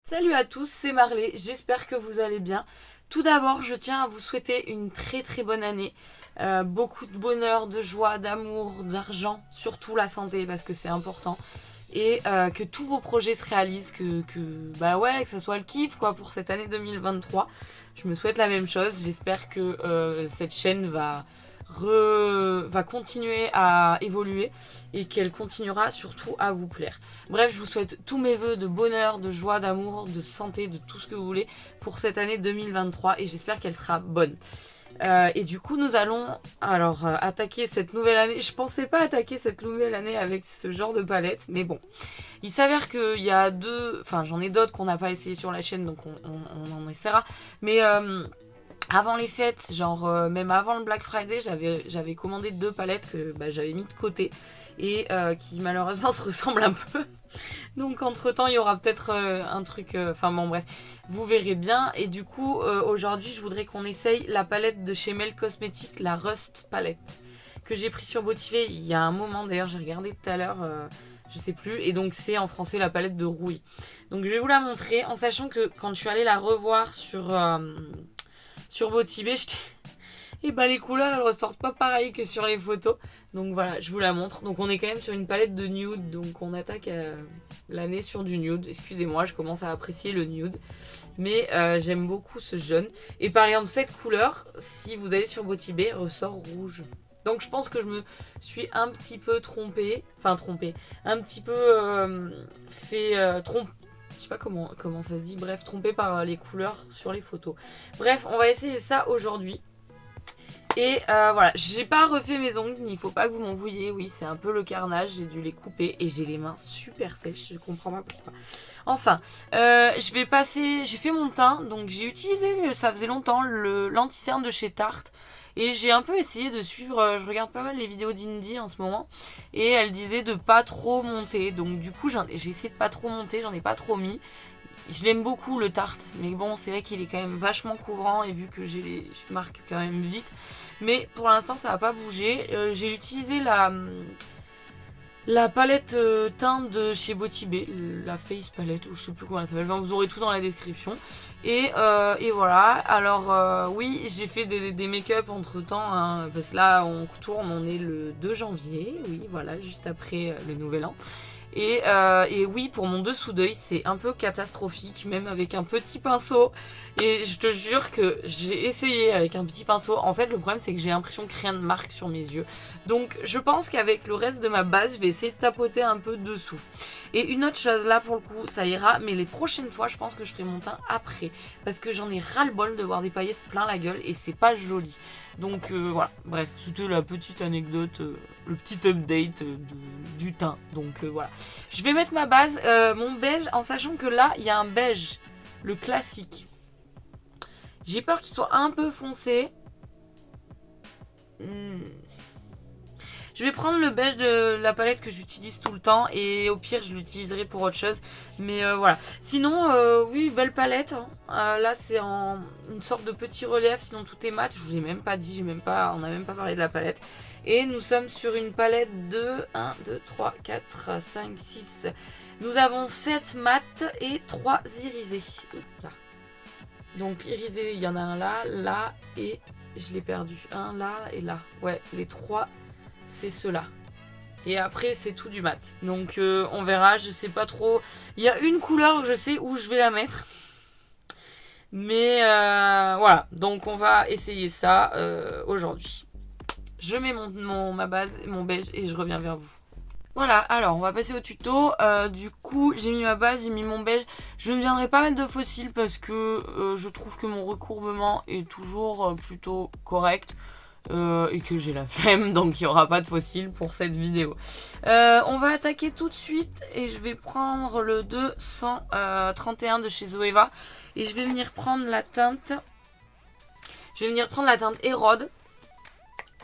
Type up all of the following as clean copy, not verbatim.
Salut à tous, c'est Marley, j'espère que vous allez bien. Tout d'abord, je tiens à vous souhaiter une très très bonne année. Beaucoup de bonheur, de joie, d'amour, d'argent, surtout la santé parce que c'est important. Et que tous vos projets se réalisent, que ça soit le kiff quoi pour cette année 2023. Je me souhaite la même chose, j'espère que cette chaîne va continuer à évoluer et qu'elle continuera surtout à vous plaire. Bref, je vous souhaite tous mes vœux de bonheur, de joie, d'amour, de santé, de tout ce que vous voulez pour cette année 2023 et j'espère qu'elle sera bonne. Et du coup, nous allons attaquer cette nouvelle année. Je pensais pas attaquer cette nouvelle année avec ce genre de palette, mais bon. Il s'avère qu'il y a j'en ai d'autres qu'on n'a pas essayé sur la chaîne, donc on en essaiera. Mais avant les fêtes, même avant le Black Friday, j'avais commandé 2 palettes que j'avais mis de côté et qui malheureusement se ressemblent un peu. Donc entre temps il y aura peut-être un truc, bref, vous verrez bien. Et du coup aujourd'hui je voudrais qu'on essaye la palette de chez Mel Cosmetics, la Rust palette, que j'ai pris sur Botivé il y a un moment, d'ailleurs j'ai regardé tout à l'heure, je sais plus, et donc c'est en français la palette de rouille. Donc je vais vous la montrer en sachant que quand je suis allée la revoir sur Botivé, et les couleurs elles ressortent pas pareil que sur les photos. Donc voilà, je vous la montre. Donc on est quand même sur une palette de nude. Donc on attaque l'année sur du nude. Excusez-moi, je commence à apprécier le nude. Mais j'aime beaucoup ce jaune. Et par exemple cette couleur, si vous allez sur Botivé, ressort rouge. Donc je pense que je me suis un petit peu trompée. Enfin trompée. Un petit peu je sais pas comment ça se dit. Bref, trompée par les couleurs sur les photos. Bref, on va essayer ça aujourd'hui. Et voilà, j'ai pas refait mes ongles, il faut pas que vous m'en vouliez, oui c'est un peu le carnage, j'ai dû les couper et j'ai les mains super sèches, je comprends pas pourquoi. Enfin, j'ai fait mon teint, donc j'ai utilisé, ça faisait longtemps, l'anti-cerne de chez Tarte. Et j'ai un peu essayé de suivre, je regarde pas mal les vidéos d'Indy en ce moment, et elle disait de pas trop monter, donc du coup j'ai essayé de pas trop monter, j'en ai pas trop mis. Je l'aime beaucoup le Tarte, mais bon c'est vrai qu'il est quand même vachement couvrant et vu que je marque quand même vite. Mais pour l'instant ça va pas bouger. J'ai utilisé la palette teint de chez Botivé, la Face Palette, ou je sais plus comment elle s'appelle, vous aurez tout dans la description. Et voilà, alors oui j'ai fait des make-up entre temps, hein, parce que là on est le 2 janvier, oui voilà, juste après le nouvel an. Et oui, pour mon dessous d'œil, c'est un peu catastrophique, même avec un petit pinceau. Et je te jure que j'ai essayé avec un petit pinceau. En fait, le problème, c'est que j'ai l'impression que rien ne marque sur mes yeux. Donc, je pense qu'avec le reste de ma base, je vais essayer de tapoter un peu dessous. Et une autre chose, là, pour le coup, ça ira. Mais les prochaines fois, je pense que je ferai mon teint après. Parce que j'en ai ras-le-bol de voir des paillettes plein la gueule et c'est pas joli. Donc voilà, bref, c'était la petite anecdote, le petit update du teint. Donc voilà. Je vais mettre ma base, mon beige, en sachant que là, il y a un beige, le classique. J'ai peur qu'il soit un peu foncé. Je vais prendre le beige de la palette que j'utilise tout le temps et au pire je l'utiliserai pour autre chose. Mais voilà. Sinon, oui, belle palette. Hein. Là c'est en une sorte de petit relief, sinon tout est mat. Je vous ai même pas dit, on n'a même pas parlé de la palette. Et nous sommes sur une palette de 1, 2, 3, 4, 5, 6. Nous avons 7 mat et 3 irisés. Là. Donc irisé, il y en a un là, là et je l'ai perdu. Un là et là. Ouais, les 3. C'est ceux-là. Et après, c'est tout du mat. Donc, on verra. Je sais pas trop. Il y a une couleur que je sais où je vais la mettre. Mais voilà. Donc, on va essayer ça aujourd'hui. Je mets ma base, mon beige et je reviens vers vous. Voilà, alors on va passer au tuto. Du coup, j'ai mis ma base, j'ai mis mon beige. Je ne viendrai pas mettre de faux cils parce que je trouve que mon recourbement est toujours plutôt correct. Et que j'ai la flemme, donc il n'y aura pas de fossiles pour cette vidéo. On va attaquer tout de suite et je vais prendre le 231 de chez Zoeva et je vais venir prendre la teinte. Je vais venir prendre la teinte Érode.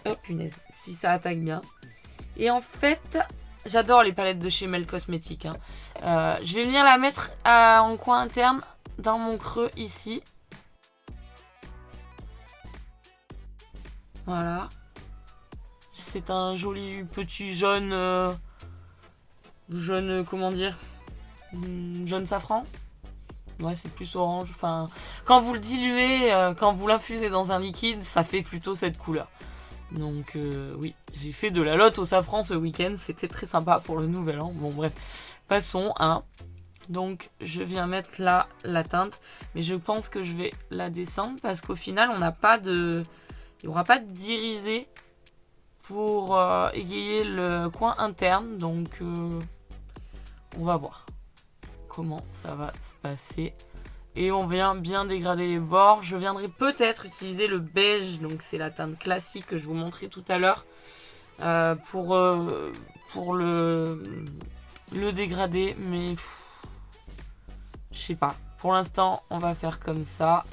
Oh punaise, si ça attaque bien. Et en fait, j'adore les palettes de chez Mel Cosmetics. Hein. Je vais venir la mettre en coin interne dans mon creux ici. Voilà. C'est un joli petit jaune, comment dire, jaune safran. Ouais, c'est plus orange. Enfin, quand vous le diluez, quand vous l'infusez dans un liquide, ça fait plutôt cette couleur. Donc oui, j'ai fait de la lotte au safran ce week-end. C'était très sympa pour le nouvel an. Bon bref, passons. Hein. Donc je viens mettre là la teinte. Mais je pense que je vais la descendre parce qu'au final, on n'a pas de... Il n'y aura pas d'irisé pour égayer le coin interne. Donc on va voir comment ça va se passer. Et on vient bien dégrader les bords. Je viendrai peut-être utiliser le beige. Donc c'est la teinte classique que je vous montrais tout à l'heure. Pour le dégrader. Mais je sais pas. Pour l'instant on va faire comme ça.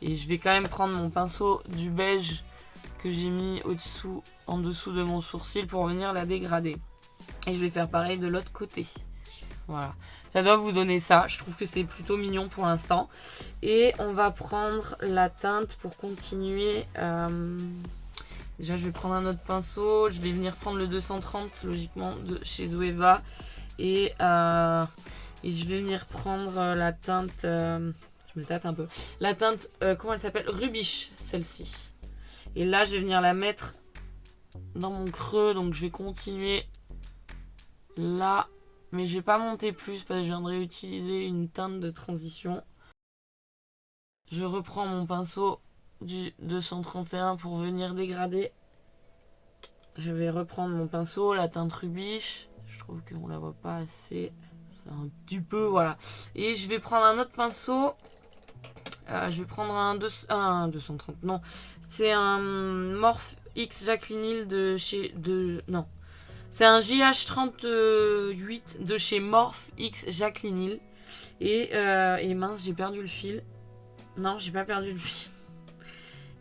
Et je vais quand même prendre mon pinceau du beige que j'ai mis en dessous de mon sourcil pour venir la dégrader. Et je vais faire pareil de l'autre côté. Voilà, ça doit vous donner ça. Je trouve que c'est plutôt mignon pour l'instant. Et on va prendre la teinte pour continuer. Déjà, je vais prendre un autre pinceau. Je vais venir prendre le 230, logiquement, de chez Zoeva. Et je vais venir prendre la teinte... je me tâte un peu. La teinte, comment elle s'appelle? Rubiche, celle-ci. Et là, je vais venir la mettre dans mon creux. Donc, je vais continuer là. Mais je vais pas monter plus parce que je viendrai utiliser une teinte de transition. Je reprends mon pinceau du 231 pour venir dégrader. Je vais reprendre mon pinceau, la teinte Rubiche. Je trouve qu'on la voit pas assez. C'est un petit peu, voilà. Et je vais prendre un autre pinceau. Je vais prendre un 230, non. C'est un Morphe X Jacqueline Hill de chez... non. C'est un JH38 de chez Morphe X Jacqueline Hill. Et mince, j'ai perdu le fil. Non, j'ai pas perdu le fil.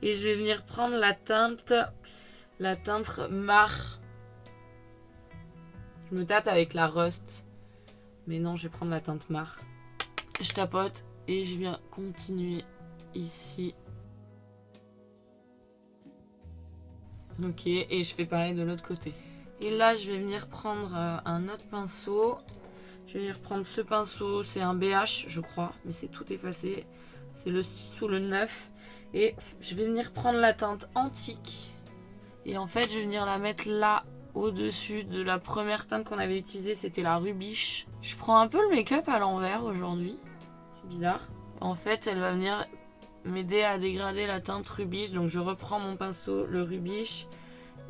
Et je vais venir prendre la teinte Mar. Je me tâte avec la Rust. Mais non, je vais prendre la teinte Mar. Je tapote et je viens continuer ici. Ok, et je fais pareil de l'autre côté. Et là, je vais venir prendre un autre pinceau. Je vais venir prendre ce pinceau. C'est un BH, je crois. Mais c'est tout effacé. C'est le 6 ou le 9. Et je vais venir prendre la teinte Antique. Et en fait, je vais venir la mettre là, au-dessus de la première teinte qu'on avait utilisée. C'était la Rubiche. Je prends un peu le make-up à l'envers aujourd'hui. C'est bizarre. En fait, elle va venir m'aider à dégrader la teinte Rubiche. Donc, je reprends mon pinceau, le Rubiche.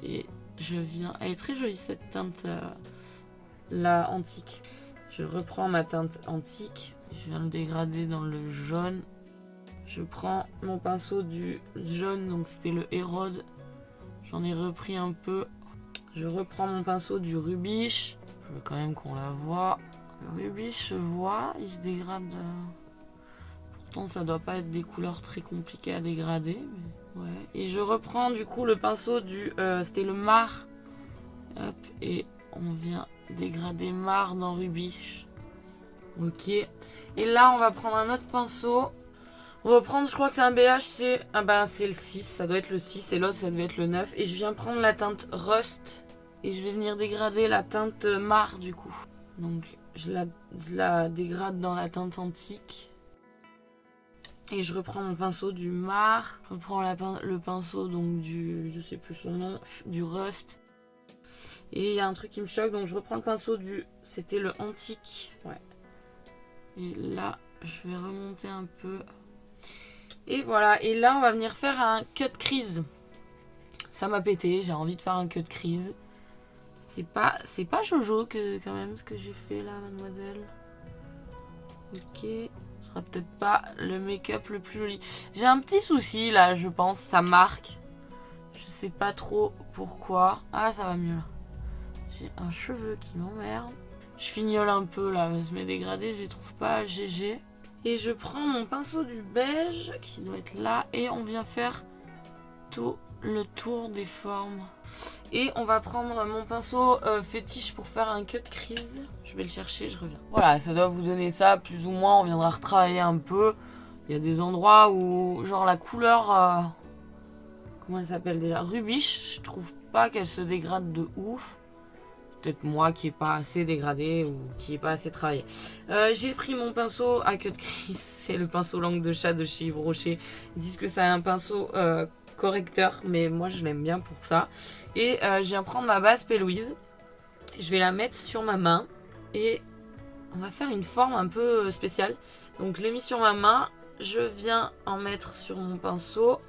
Et... je viens... elle est très jolie cette teinte là, Antique. Je reprends ma teinte Antique. Je viens le dégrader dans le jaune. Je prends mon pinceau du jaune, donc c'était le Hérode. J'en ai repris un peu. Je reprends mon pinceau du Rubiche. Je veux quand même qu'on la voit. Le Rubiche se voit, il se dégrade. Pourtant ça doit pas être des couleurs très compliquées à dégrader. Mais... ouais. Et je reprends du coup le pinceau du... c'était le Mar. Hop, et on vient dégrader Mar dans Rubiche. Ok. Et là on va prendre un autre pinceau. On va prendre, je crois que c'est un BH, c'est... ah ben c'est le 6, ça doit être le 6 et l'autre ça devait être le 9. Et je viens prendre la teinte Rust et je vais venir dégrader la teinte Mar du coup. Donc je la dégrade dans la teinte Antique. Et je reprends mon pinceau du Mar. Je reprends le pinceau donc du... je sais plus son nom, du Rust. Et il y a un truc qui me choque, donc je reprends le pinceau du... c'était le Antique. Ouais. Et là, je vais remonter un peu... et voilà, et là on va venir faire un cut crease. Ça m'a pété, j'ai envie de faire un cut crease. C'est pas Jojo quand même ce que j'ai fait là, mademoiselle. Ok, ce sera peut-être pas le make-up le plus joli. J'ai un petit souci là, je pense, ça marque. Je sais pas trop pourquoi. Ah, ça va mieux là. J'ai un cheveu qui m'emmerde. Je fignole un peu là, je mets dégradé, je les trouve pas GG. Et je prends mon pinceau du beige qui doit être là et on vient faire tout le tour des formes. Et on va prendre mon pinceau fétiche pour faire un cut crease. Je vais le chercher, je reviens. Voilà, ça doit vous donner ça plus ou moins. On viendra retravailler un peu. Il y a des endroits où genre la couleur... comment elle s'appelle déjà? Rubiche, je trouve pas qu'elle se dégrade de ouf. peut-être moi qui n'ai pas assez dégradé ou qui n'ai pas assez travaillé. J'ai pris mon pinceau à queue de crise. C'est le pinceau langue de chat de chez Yves Rocher. Ils disent que c'est un pinceau correcteur, mais moi je l'aime bien pour ça. Et je viens prendre ma base P. Louise. Je vais la mettre sur ma main et on va faire une forme un peu spéciale. Donc je l'ai mis sur ma main. Je viens en mettre sur mon pinceau.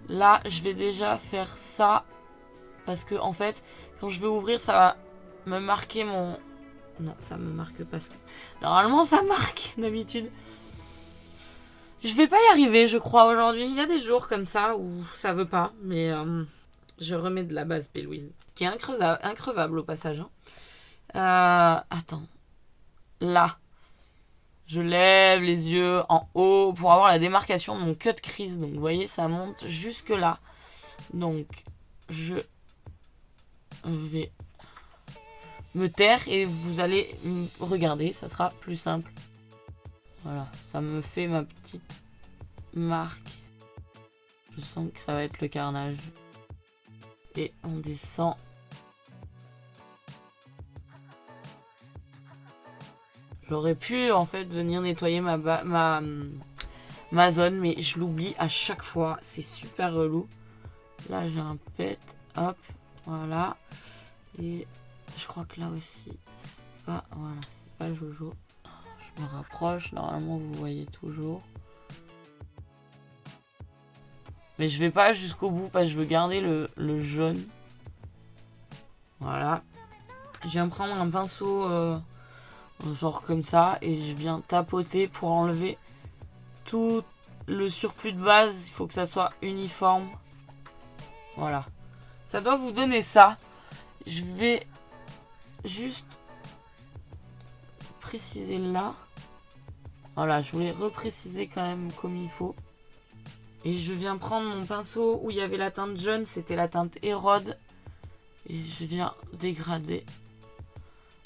Là, je vais déjà faire ça. Parce que, en fait, quand je vais ouvrir, ça va me marquer mon... Non, ça me marque pas. Normalement, ça marque, d'habitude. Je vais pas y arriver, je crois, aujourd'hui. Il y a des jours comme ça où ça veut pas. Mais je remets de la base P. Louise. Qui est increvable au passage. Attends. Là. Je lève les yeux en haut pour avoir la démarcation de mon cut crease. Donc vous voyez, ça monte jusque là. Donc je vais me taire et vous allez regarder, ça sera plus simple. Voilà, ça me fait ma petite marque. Je sens que ça va être le carnage. Et on descend. J'aurais pu en fait venir nettoyer ma zone, mais je l'oublie à chaque fois. C'est super relou. Là j'ai un pet, hop, voilà. Et je crois que là aussi, c'est pas, voilà, c'est pas Jojo. Je me rapproche, normalement vous voyez toujours. Mais je vais pas jusqu'au bout parce que je veux garder le jaune. Voilà. Je viens prendre un pinceau... genre comme ça, et je viens tapoter pour enlever tout le surplus de base. Il faut que ça soit uniforme. Voilà, ça doit vous donner ça. Je vais juste préciser là. Voilà, je voulais repréciser quand même comme il faut. Et je viens prendre mon pinceau où il y avait la teinte jaune, c'était la teinte érode, et je viens dégrader.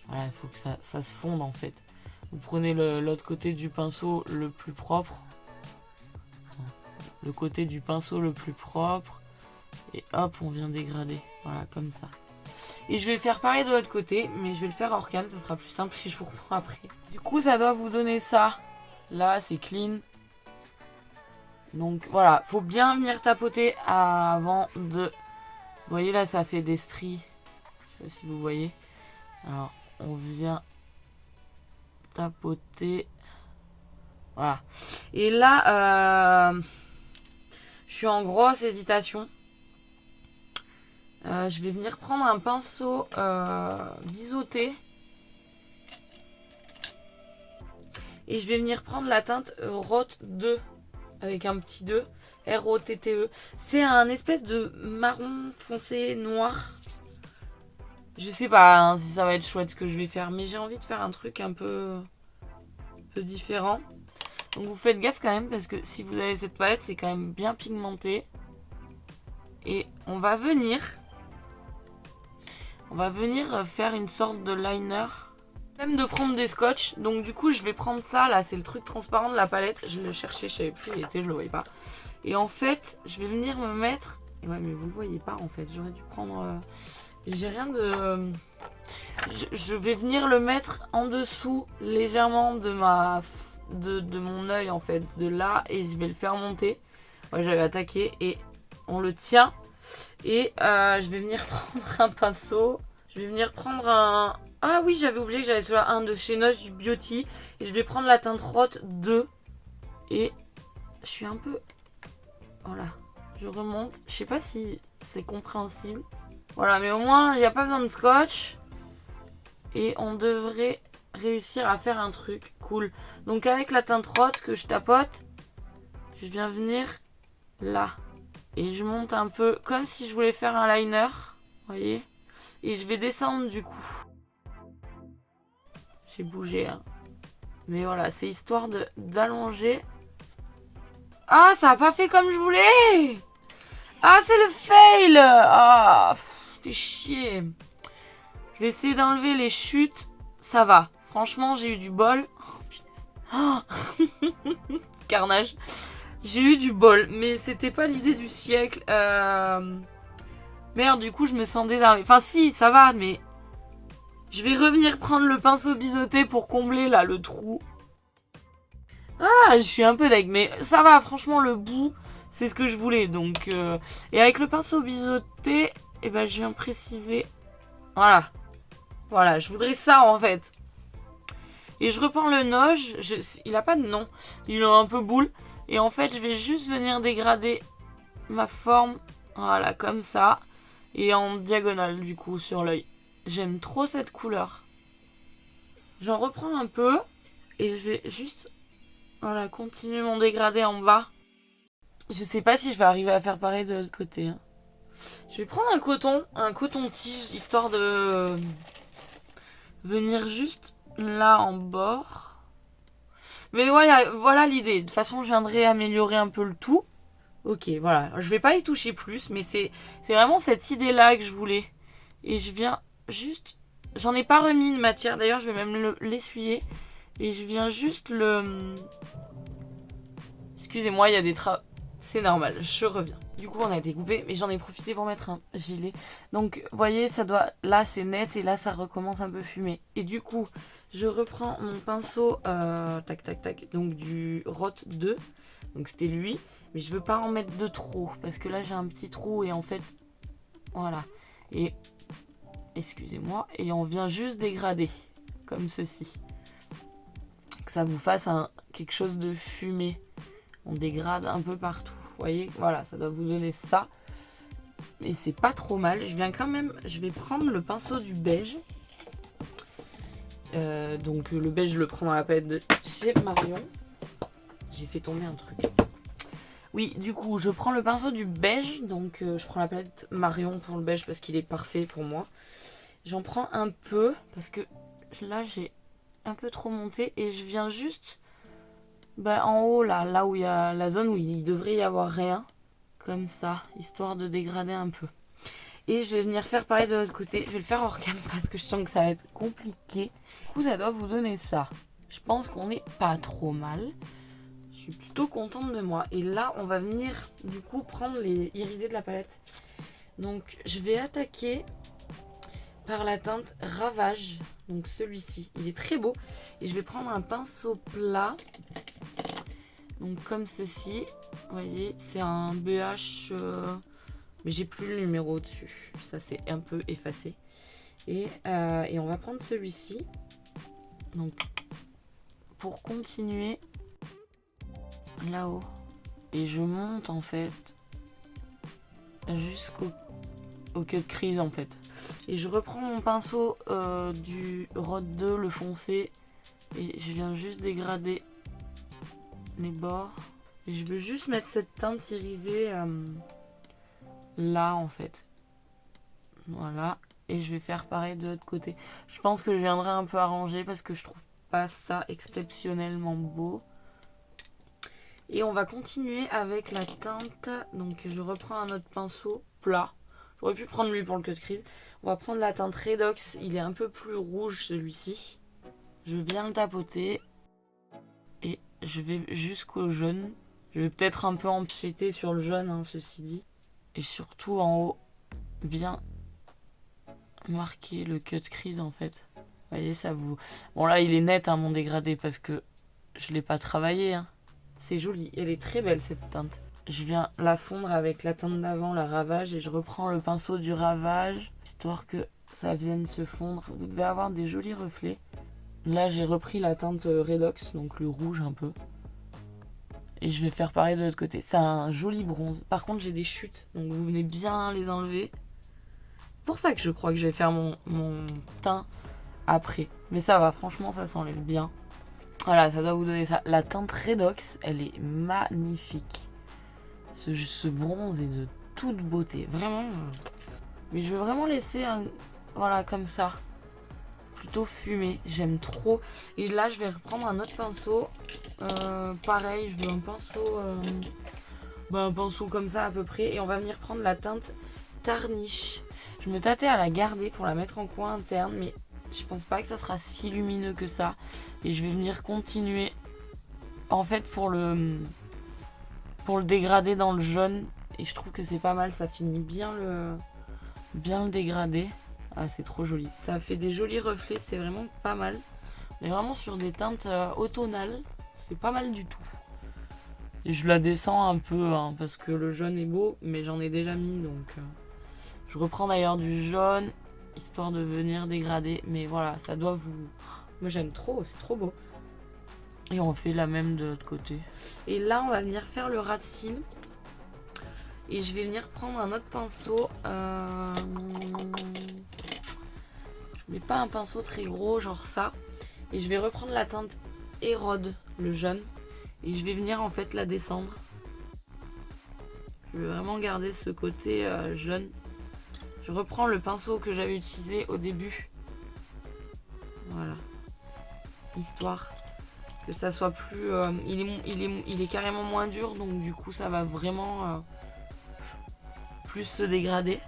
Voilà, il faut que ça se fonde en fait. Vous prenez l'autre côté du pinceau le plus propre. Le côté du pinceau le plus propre. Et hop, on vient dégrader. Voilà, comme ça. Et je vais faire pareil de l'autre côté, mais je vais le faire hors cam, ça sera plus simple et je vous reprends après. Du coup, ça doit vous donner ça. Là, c'est clean. Donc voilà, faut bien venir tapoter avant de... Vous voyez là, ça fait des stries. Je sais pas si vous voyez. Alors... On vient tapoter. Voilà. Et là, je suis en grosse hésitation. Je vais venir prendre un pinceau biseauté. Et je vais venir prendre la teinte Rotte 2. Avec un petit 2. R-O-T-T-E. C'est un espèce de marron foncé noir. Je sais pas hein, si ça va être chouette ce que je vais faire, mais j'ai envie de faire un truc un peu différent. Donc vous faites gaffe quand même, parce que si vous avez cette palette, c'est quand même bien pigmenté. Et on va venir faire une sorte de liner. Même de prendre des scotch, donc du coup je vais prendre ça, là c'est le truc transparent de la palette. Je le cherchais, je savais plus, il était, je le voyais pas. Et en fait, je vais venir me mettre... Ouais mais vous le voyez pas en fait, j'aurais dû prendre... J'ai rien de... Je vais venir le mettre en dessous légèrement de mon œil en fait, de là, et je vais le faire monter. Ouais, j'avais attaqué et on le tient. Et je vais venir prendre un pinceau. Je vais venir prendre un... Ah oui, j'avais oublié que j'avais celui-là, un de chez Noche du Beauty. Et je vais prendre la teinte Rotte 2. Et je suis un peu... Voilà, je remonte. Je sais pas si c'est compréhensible. Voilà, mais au moins, il n'y a pas besoin de scotch. Et on devrait réussir à faire un truc cool. Donc avec la teinte Rotte que je tapote, je viens venir là. Et je monte un peu comme si je voulais faire un liner. Vous voyez? Et je vais descendre du coup. J'ai bougé. Hein. Mais voilà, c'est histoire d'allonger. Ah, ça n'a pas fait comme je voulais! Ah, c'est le fail! Ah, fait chier. Je vais essayer d'enlever les chutes. Ça va. Franchement, j'ai eu du bol. Oh, carnage. J'ai eu du bol, mais c'était pas l'idée du siècle. Merde, du coup, je me sens désarmée. Enfin, si, ça va, mais Je vais revenir prendre le pinceau biseauté pour combler là le trou. Ah, je suis un peu deg, mais ça va, franchement, le bout, c'est ce que je voulais. Donc, et avec le pinceau biseauté, eh ben, je viens préciser. Voilà. Voilà, je voudrais ça en fait. Et je reprends le noge. Il a pas de nom. Il est un peu boule. Et en fait, je vais juste venir dégrader ma forme. Voilà, comme ça. Et en diagonale, du coup, sur l'œil. J'aime trop cette couleur. J'en reprends un peu. Et je vais juste... Voilà, continuer mon dégradé en bas. Je sais pas si je vais arriver à faire pareil de l'autre côté. Hein. Je vais prendre un coton-tige, histoire de venir juste là en bord. Mais voilà l'idée. De toute façon, je viendrai améliorer un peu le tout. Ok, voilà. Je vais pas y toucher plus, mais c'est vraiment cette idée-là que je voulais. Et je viens juste... J'en ai pas remis de matière. D'ailleurs, je vais même l'essuyer. Et je viens juste le... Excusez-moi, il y a des c'est normal, je reviens. Du coup, on a été coupé, mais j'en ai profité pour mettre un gilet. Donc, vous voyez, ça doit... Là, c'est net et là, ça recommence un peu fumé. Et du coup, je reprends mon pinceau, tac, tac, tac, donc du Rot 2. Donc, c'était lui. Mais je veux pas en mettre de trop, parce que là, j'ai un petit trou et en fait, voilà. Et, excusez-moi, et on vient juste dégrader, comme ceci. Que ça vous fasse quelque chose de fumé. On dégrade un peu partout. Vous voyez, voilà, ça doit vous donner ça. Mais c'est pas trop mal. Je vais prendre le pinceau du beige. Donc le beige, je le prends dans la palette de chez Marion. J'ai fait tomber un truc. Oui, du coup, je prends le pinceau du beige. Donc je prends la palette Marion pour le beige parce qu'il est parfait pour moi. J'en prends un peu parce que là, j'ai un peu trop monté. Et je viens juste... en haut, là où il y a la zone où il devrait y avoir rien. Comme ça, histoire de dégrader un peu. Et je vais venir faire pareil de l'autre côté. Je vais le faire hors cam parce que je sens que ça va être compliqué. Du coup, ça doit vous donner ça. Je pense qu'on n'est pas trop mal. Je suis plutôt contente de moi. Et là, on va venir, du coup, prendre les irisés de la palette. Donc, je vais attaquer par la teinte Ravage. Donc, celui-ci. Il est très beau. Et je vais prendre un pinceau plat. Donc, comme ceci. Vous voyez, c'est un BH... mais j'ai plus le numéro dessus. Ça, c'est un peu effacé. Et on va prendre celui-ci. Donc, pour continuer là-haut. Et je monte, en fait, jusqu'au queue de crise, en fait. Et je reprends mon pinceau du Rot 2, le foncé. Et je viens juste dégrader les bords. Et je veux juste mettre cette teinte irisée là, en fait. Voilà. Et je vais faire pareil de l'autre côté. Je pense que je viendrai un peu arranger parce que je trouve pas ça exceptionnellement beau. Et on va continuer avec la teinte. Donc je reprends un autre pinceau plat. J'aurais pu prendre lui pour le queue de crise. On va prendre la teinte Redox. Il est un peu plus rouge celui-ci. Je viens le tapoter. Et je vais jusqu'au jaune. Je vais peut-être un peu empiéter sur le jaune, hein, ceci dit. Et surtout en haut, bien marquer le cut crease en fait. Vous voyez, ça vous... Bon là, il est net, hein, mon dégradé, parce que je l'ai pas travaillé. Hein. C'est joli, elle est très belle cette teinte. Je viens la fondre avec la teinte d'avant, la Ravage, et je reprends le pinceau du Ravage, histoire que ça vienne se fondre. Vous devez avoir des jolis reflets. Là, j'ai repris la teinte Redox, donc le rouge un peu. Et je vais faire pareil de l'autre côté. C'est un joli bronze. Par contre, j'ai des chutes, donc vous venez bien les enlever. C'est pour ça que je crois que je vais faire mon teint après. Mais ça va, franchement, ça s'enlève bien. Voilà, ça doit vous donner ça. La teinte Redox, elle est magnifique. Ce bronze est de toute beauté. Vraiment. Mais je veux vraiment laisser un... Voilà, comme ça. Plutôt fumé. J'aime trop. Et là, je vais reprendre un autre pinceau. Pareil, je veux un pinceau... un pinceau comme ça à peu près. Et on va venir prendre la teinte Tarnish. Je me tâtais à la garder pour la mettre en coin interne. Mais je pense pas que ça sera si lumineux que ça. Et je vais venir continuer. En fait, pour le dégrader dans le jaune. Et je trouve que c'est pas mal. Ça finit bien le dégradé. Ah, c'est trop joli. Ça fait des jolis reflets, c'est vraiment pas mal. Mais vraiment sur des teintes automnales, c'est pas mal du tout. Et je la descends un peu, hein, parce que le jaune est beau, mais j'en ai déjà mis, donc... Je reprends d'ailleurs du jaune, histoire de venir dégrader. Mais voilà, ça doit vous... Moi j'aime trop, c'est trop beau. Et on fait la même de l'autre côté. Et là, on va venir faire le ras de cils. Et je vais venir prendre un autre pinceau. Mais pas un pinceau très gros, genre ça. Et je vais reprendre la teinte Érode, le jaune. Et je vais venir en fait la descendre. Je vais vraiment garder ce côté jaune. Je reprends le pinceau que j'avais utilisé au début. Voilà. Histoire que ça soit plus... il est carrément moins dur, donc du coup ça va vraiment plus se dégrader.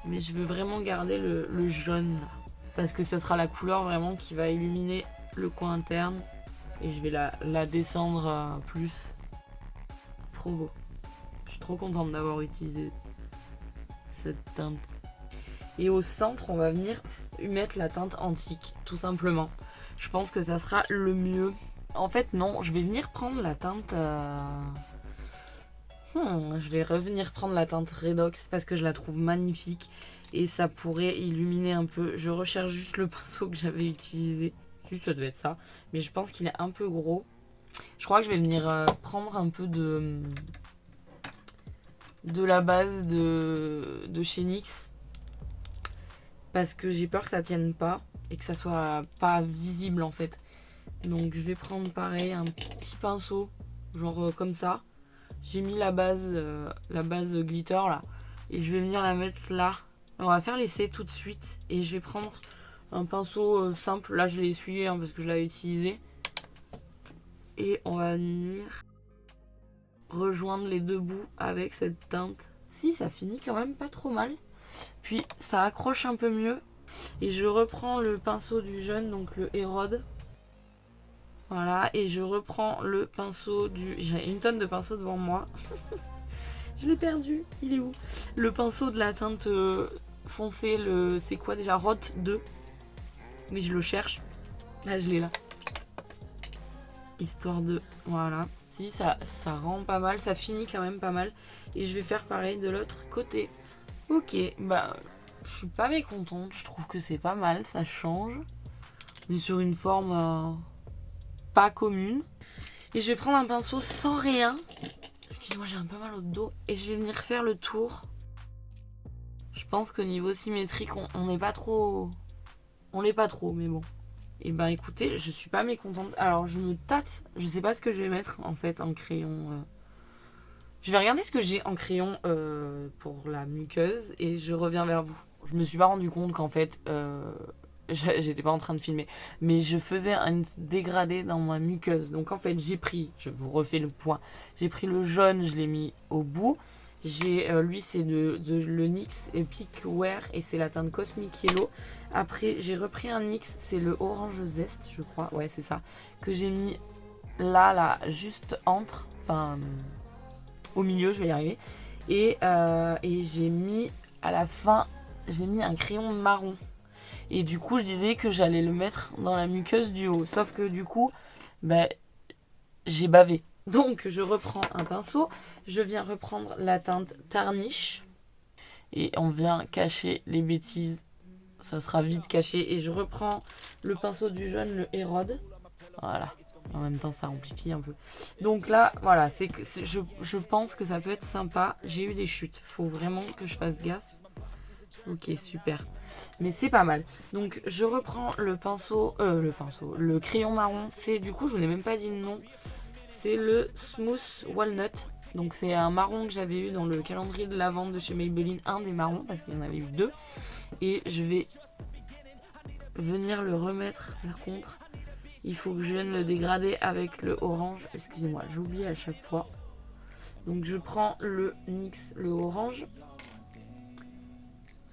Mais je veux vraiment garder le jaune là, parce que ça sera la couleur vraiment qui va illuminer le coin interne. Et je vais la descendre plus. Trop beau. Je suis trop contente d'avoir utilisé cette teinte. Et au centre, on va venir mettre la teinte antique, tout simplement. Je pense que ça sera le mieux. En fait, non, je vais venir prendre la teinte... Je vais revenir prendre la teinte Redox parce que je la trouve magnifique. Et ça pourrait illuminer un peu. Je recherche juste le pinceau que j'avais utilisé. Si, ça devait être ça. Mais je pense qu'il est un peu gros. Je crois que je vais venir prendre un peu de la base de chez NYX. Parce que j'ai peur que ça tienne pas et que ça soit pas visible en fait. Donc je vais prendre pareil un petit pinceau, genre comme ça. J'ai mis la base glitter là. Et je vais venir la mettre là. On va faire l'essai tout de suite. Et je vais prendre un pinceau simple. Là je l'ai essuyé hein, parce que je l'avais utilisé. Et on va venir rejoindre les deux bouts avec cette teinte. Si, ça finit quand même pas trop mal. Puis ça accroche un peu mieux. Et je reprends le pinceau du jaune, donc le Érode. Voilà, et je reprends le pinceau du... J'ai une tonne de pinceaux devant moi. Je l'ai perdu, il est où? Le pinceau de la teinte foncée, c'est quoi déjà? Rot 2. Mais je le cherche. Là, je l'ai là. Histoire de... Voilà. Si, ça rend pas mal, ça finit quand même pas mal. Et je vais faire pareil de l'autre côté. Ok, bah... Je suis pas mécontente, je trouve que c'est pas mal, ça change. On est sur une forme pas commune. Et je vais prendre un pinceau sans rien. Excuse-moi, j'ai un peu mal au dos. Et je vais venir faire le tour. Je pense qu'au niveau symétrique, on n'est pas trop... On l'est pas trop, mais bon. Et ben écoutez, je suis pas mécontente. Alors je me tâte, je sais pas ce que je vais mettre en fait en crayon. Je vais regarder ce que j'ai en crayon pour la muqueuse et je reviens vers vous. Je me suis pas rendu compte qu'en fait, j'étais pas en train de filmer, mais je faisais un dégradé dans ma muqueuse. Donc en fait, j'ai pris, je vous refais le point, j'ai pris le jaune, je l'ai mis au bout. Lui, c'est de le NYX Epic Wear et c'est la teinte Cosmic Yellow. Après, j'ai repris un NYX, c'est le Orange Zest, je crois. Ouais, c'est ça. Que j'ai mis là, juste entre, enfin, au milieu, je vais y arriver. Et j'ai mis à la fin, j'ai mis un crayon marron. Et du coup, je disais que j'allais le mettre dans la muqueuse du haut. Sauf que du coup, j'ai bavé. Donc, je reprends un pinceau. Je viens reprendre la teinte Tarnish. Et on vient cacher les bêtises. Ça sera vite caché. Et je reprends le pinceau du jaune, le Érode. Voilà. En même temps, ça amplifie un peu. Donc là, voilà. Je pense que ça peut être sympa. J'ai eu des chutes. Faut vraiment que je fasse gaffe. Ok, super. Mais c'est pas mal. Donc, je reprends le crayon marron. C'est, du coup, je vous ai même pas dit le nom. C'est le Smooth Walnut. Donc c'est un marron que j'avais eu dans le calendrier de la vente de chez Maybelline. Un des marrons, parce qu'il y en avait eu deux. Et je vais venir le remettre. Par contre, il faut que je vienne le dégrader avec le orange. Excusez-moi, j'oublie à chaque fois. Donc je prends le NYX, le orange,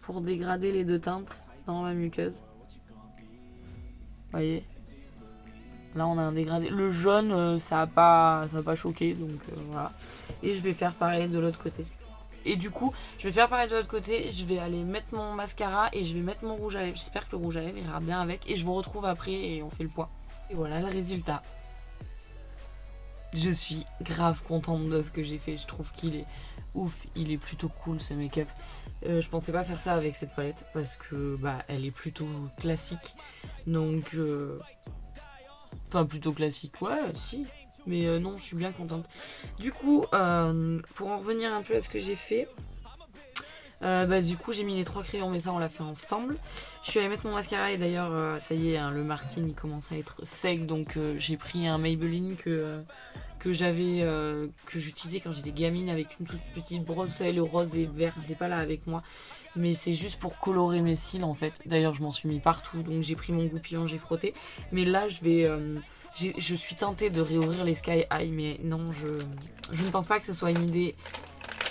pour dégrader les deux teintes dans ma muqueuse. Vous voyez ? Là, on a un dégradé. Le jaune, ça a pas choqué, donc voilà. Et je vais faire pareil de l'autre côté. Et du coup, je vais faire pareil de l'autre côté. Je vais aller mettre mon mascara et je vais mettre mon rouge à lèvres. J'espère que le rouge à lèvres ira bien avec. Et je vous retrouve après et on fait le point. Et voilà le résultat. Je suis grave contente de ce que j'ai fait. Je trouve qu'il est ouf. Il est plutôt cool ce make-up. Je pensais pas faire ça avec cette palette parce que bah elle est plutôt classique. Donc enfin plutôt classique, ouais si. Mais non, je suis bien contente. Du coup, pour en revenir un peu à ce que j'ai fait, bah du coup j'ai mis les 3 crayons, mais ça on l'a fait ensemble. Je suis allée mettre mon mascara et d'ailleurs ça y est, hein, le Martin il commence à être sec, donc j'ai pris un Maybelline que j'utilisais quand j'étais gamine avec une toute petite brosse à le rose et vert. Je l'ai pas là avec moi, mais c'est juste pour colorer mes cils en fait. D'ailleurs je m'en suis mis partout, donc j'ai pris mon goupillon, j'ai frotté. Mais là je suis tentée de réouvrir les Sky High, mais non, je ne pense pas que ce soit une idée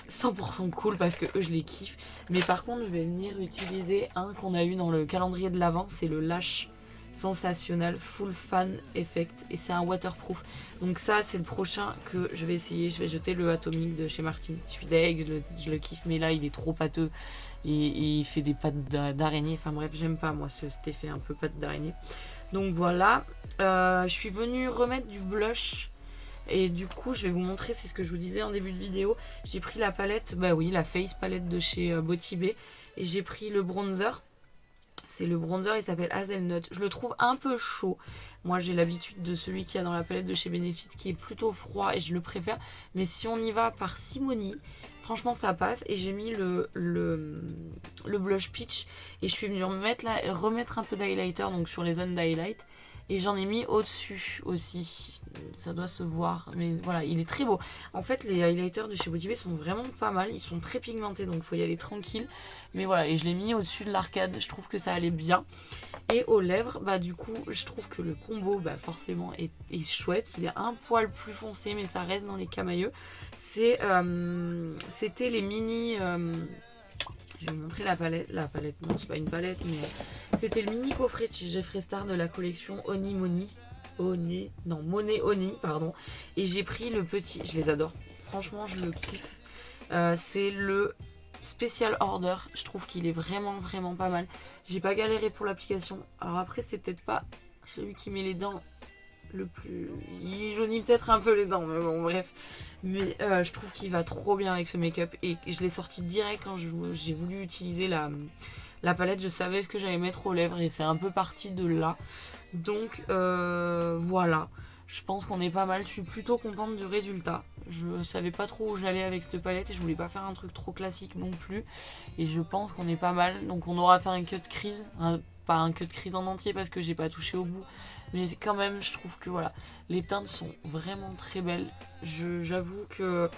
100% cool parce que eux je les kiffe. Mais par contre je vais venir utiliser un qu'on a eu dans le calendrier de l'Avent, c'est le Lash Sensationnel Full Fan Effect et c'est un waterproof. Donc ça c'est le prochain que je vais essayer. Je vais jeter le Atomic de chez Martin. Je suis deg, je le kiffe, mais là il est trop pâteux et il fait des pattes d'araignée. Enfin bref, j'aime pas moi cet effet un peu pâte d'araignée. Donc voilà, je suis venue remettre du blush. Et du coup je vais vous montrer, c'est ce que je vous disais en début de vidéo. J'ai pris la palette, bah oui, la Face palette de chez Botibé. Et j'ai pris le bronzer. C'est le bronzer, il s'appelle Hazelnut. Je le trouve un peu chaud. Moi j'ai l'habitude de celui qu'il y a dans la palette de chez Benefit qui est plutôt froid et je le préfère. Mais si on y va par Simoni, franchement ça passe. Et j'ai mis le blush peach. Et je suis venue remettre un peu d'highlighter, donc sur les zones d'highlight. Et j'en ai mis au-dessus aussi. Ça doit se voir. Mais voilà, il est très beau. En fait, les highlighters de chez Botibé sont vraiment pas mal. Ils sont très pigmentés, donc il faut y aller tranquille. Mais voilà, et je l'ai mis au-dessus de l'arcade. Je trouve que ça allait bien. Et aux lèvres, bah du coup, je trouve que le combo, bah forcément, est chouette. Il est un poil plus foncé, mais ça reste dans les camailleux. C'était les mini... je vais vous montrer la palette. La palette, non, c'est pas une palette, mais c'était le mini coffret de chez Jeffree Star de la collection Monet Oni, pardon. Et j'ai pris le petit, je les adore. Franchement, je le kiffe. C'est le Special Order. Je trouve qu'il est vraiment, vraiment pas mal. J'ai pas galéré pour l'application. Alors après, c'est peut-être pas celui qui met les dents le plus... Il jaunit peut-être un peu les dents, mais bon, bref. Mais je trouve qu'il va trop bien avec ce make-up. Et je l'ai sorti direct quand j'ai voulu utiliser la palette. Je savais ce que j'allais mettre aux lèvres et c'est un peu parti de là. Donc voilà. Je pense qu'on est pas mal. Je suis plutôt contente du résultat. Je savais pas trop où j'allais avec cette palette et je voulais pas faire un truc trop classique non plus. Et je pense qu'on est pas mal. Donc on aura fait un cut crise. Pas un cut crise en entier parce que j'ai pas touché au bout. Mais quand même, je trouve que voilà, les teintes sont vraiment très belles. J'avoue que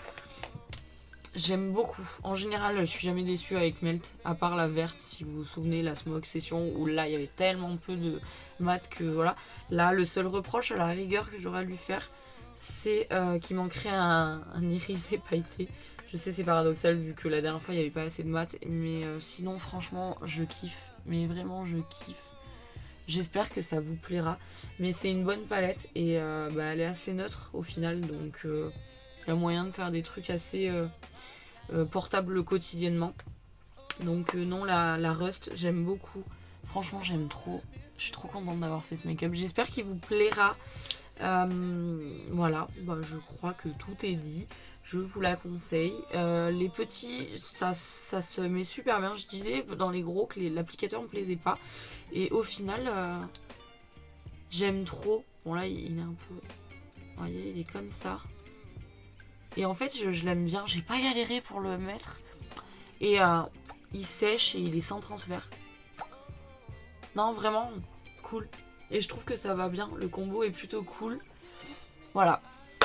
j'aime beaucoup. En général, je suis jamais déçue avec Melt, à part la verte, si vous vous souvenez, la Smoke Session, où là, il y avait tellement peu de mat que voilà. Là, le seul reproche à la rigueur que j'aurais à lui faire, c'est qu'il manquerait un irisé pailleté. Je sais, c'est paradoxal vu que la dernière fois, il n'y avait pas assez de mat. Mais sinon, franchement, je kiffe. Mais vraiment, je kiffe. J'espère que ça vous plaira. Mais c'est une bonne palette et elle est assez neutre au final. Donc, il y a moyen de faire des trucs assez portables quotidiennement. Donc, non, la Rust, j'aime beaucoup. Franchement, j'aime trop. Je suis trop contente d'avoir fait ce make-up. J'espère qu'il vous plaira. Voilà, je crois que tout est dit. Je vous la conseille. Les petits, ça se met super bien. Je disais dans les gros que l'applicateur me plaisait pas. Et au final, j'aime trop. Bon là, il est un peu... Vous voyez, il est comme ça. Et en fait, je l'aime bien. J'ai pas galéré pour le mettre. Et il sèche et il est sans transfert. Non, vraiment, cool. Et je trouve que ça va bien. Le combo est plutôt cool. Voilà.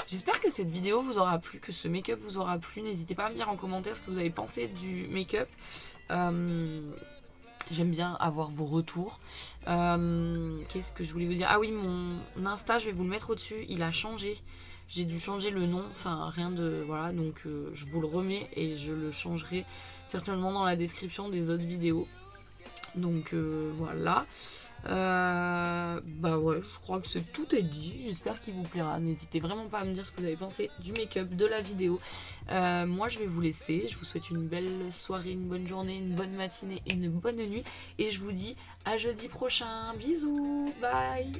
J'espère que cette vidéo vous aura plu, que ce make-up vous aura plu. N'hésitez pas à me dire en commentaire ce que vous avez pensé du make-up. J'aime bien avoir vos retours. Qu'est-ce que je voulais vous dire? Ah oui, mon Insta, je vais vous le mettre au-dessus. Il a changé. J'ai dû changer le nom. Enfin, rien de... Voilà, donc je vous le remets et je le changerai certainement dans la description des autres vidéos. Donc voilà. Bah ouais, je crois que tout est dit. J'espère qu'il vous plaira. N'hésitez vraiment pas à me dire ce que vous avez pensé du make-up, de la vidéo. Moi, je vais vous laisser. Je vous souhaite une belle soirée, une bonne journée, une bonne matinée et une bonne nuit. Et je vous dis à jeudi prochain. Bisous, bye.